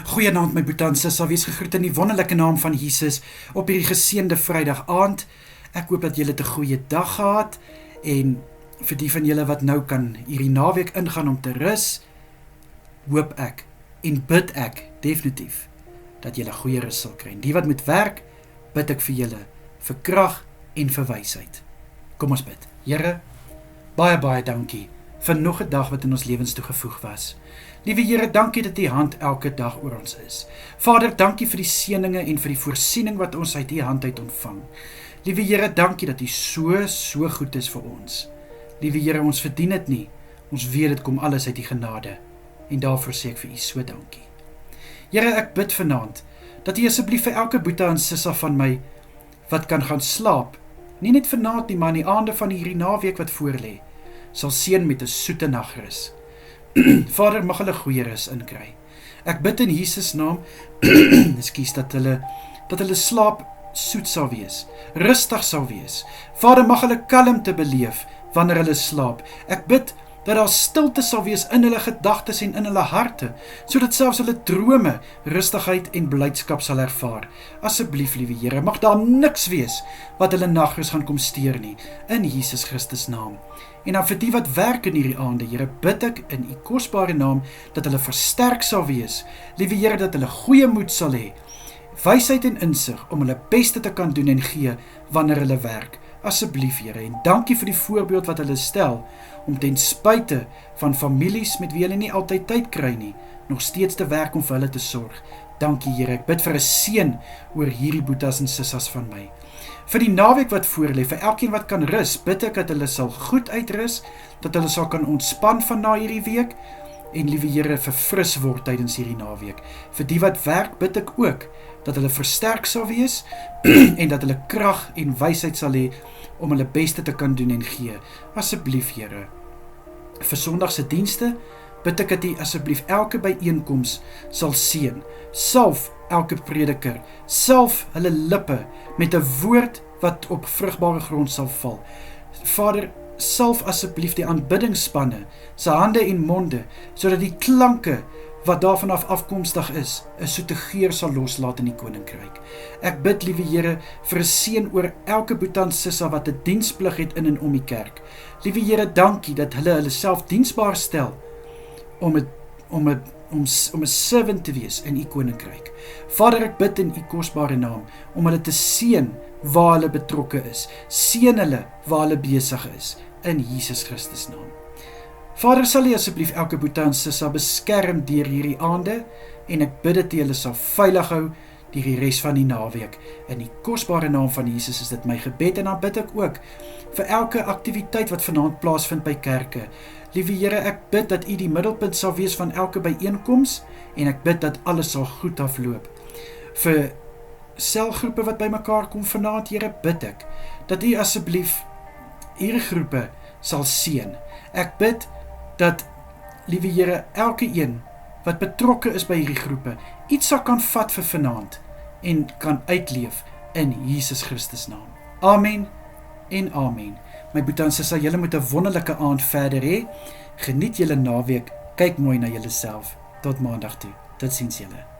Goeienaand my boetie en sissa, wees gegroet in die wonderlike naam van Jesus op hierdie geseënde Vrydag aand. Ek hoop dat julle 'n goeie dag gehad en vir die van julle wat nou kan hierdie naweek ingaan om te rus, hoop ek en bid ek definitief dat julle goeie rus sal kry. En die wat moet werk, bid ek vir julle vir krag en vir wysheid. Kom ons bid. Here, baie dankie vir nog 'n dag wat in ons lewens toegevoeg was. Liewe Here, dankie dat U hand elke dag oor ons is. Vader, dankie vir die seëninge en vir die voorsiening wat ons uit U hand uit ontvang. Liewe Here, dankie dat U so goed is vir ons. Liewe Here, ons verdien dit nie. Ons weet dit kom alles uit U genade. En daarvoor sê ek vir U so dankie. Here, ek bid vanaand dat U asseblief vir elke boetie en sissa van my wat kan gaan slaap, nie net vanaand nie, maar in die aande van hierdie naweek wat voorlê, sal seën met 'n soete nagrus. Vader, mag hulle goeie rus inkry. Ek bid in Jesus naam, ekskuus, dat hulle slaap soet sal wees, rustig sal wees. Vader, mag hulle kalmte beleef wanneer hulle slaap. Ek bid dat daar stilte sal wees in hulle gedagtes en in hulle harte, sodat selfs hulle drome rustigheid en blydskap sal ervaar. Asseblief, liewe Here, mag daar niks wees wat hulle nagrus gaan kom steur nie, in Jesus Christus naam. En dan vir die wat werk in hierdie aande, Here, bid ek in U kosbare naam, dat hulle versterk sal wees. Liewe Here, dat hulle goeie moed sal hê, wysheid en insig, om hulle beste te kan doen en gee, wanneer hulle werk. Asseblief, Here, en dankie vir die voorbeeld wat hulle stel, om ten spyte van families met wie hulle nie altyd tyd kry nie, nog steeds te werk om vir hulle te sorg. Dankie, Here, ek bid vir 'n seën oor hierdie boetas en sissas van my. Vir die naweek wat voorlê, vir elkeen wat kan rus, bid ek dat hulle sal goed uitrus, dat hulle sal kan ontspan van na hierdie week, en liewe Here, verfris word tydens hierdie naweek. Vir die wat werk, bid ek ook, dat hulle versterk sal wees, en dat hulle krag en wysheid sal hê, om hulle beste te kan doen en gee. Asseblief, Here. Vir Sondagse dienste, bid ek dat U asseblief elke byeenkoms sal seën, salf elke prediker, salf hulle lippe met 'n woord wat op vrugbare grond sal val. Vader, salf asseblief die aanbiddingsspanne, se hande en monde, sodat die klanke wat daarvan afkomstig is, 'n soete geur sal loslaat in die koninkryk. Ek bid, liewe Here, vir 'n seën oor elke boetie en sissa wat 'n diensplig het in en om die kerk. Liewe Here, dankie dat hulle self diensbaar stel om 'n servant te wees in U koninkryk. Vader, ek bid in U kosbare naam om hulle te seën waar hulle betrokke is. Seën hulle waar hulle besig is, in Jesus Christus naam. Vader, sal U asseblief elke boetie en sissa beskerm deur hierdie aande, en ek bid dat U hulle sal veilig hou deur die res van die naweek. In die kosbare naam van Jesus is dit my gebed, en dan bid ek ook vir elke aktiwiteit wat vanaand plaasvind by kerke. Liewe Here, ek bid dat U die middelpunt sal wees van elke byeenkoms, en ek bid dat alles sal goed afloop. Vir selgroepe wat by mekaar kom vanaand, Here, bid ek dat U asseblief hierdie groepe sal seën. Ek bid dat, liewe Here, elke een wat betrokke is by hierdie groepe, iets sal kan vat vir vanaand en kan uitleef in Jesus Christus naam. Amen en amen. My boetie en sissa, julle moet 'n wonderlike aand verder hê. Geniet julle naweek, kyk mooi na julleself. Tot maandag toe. Totsiens julle.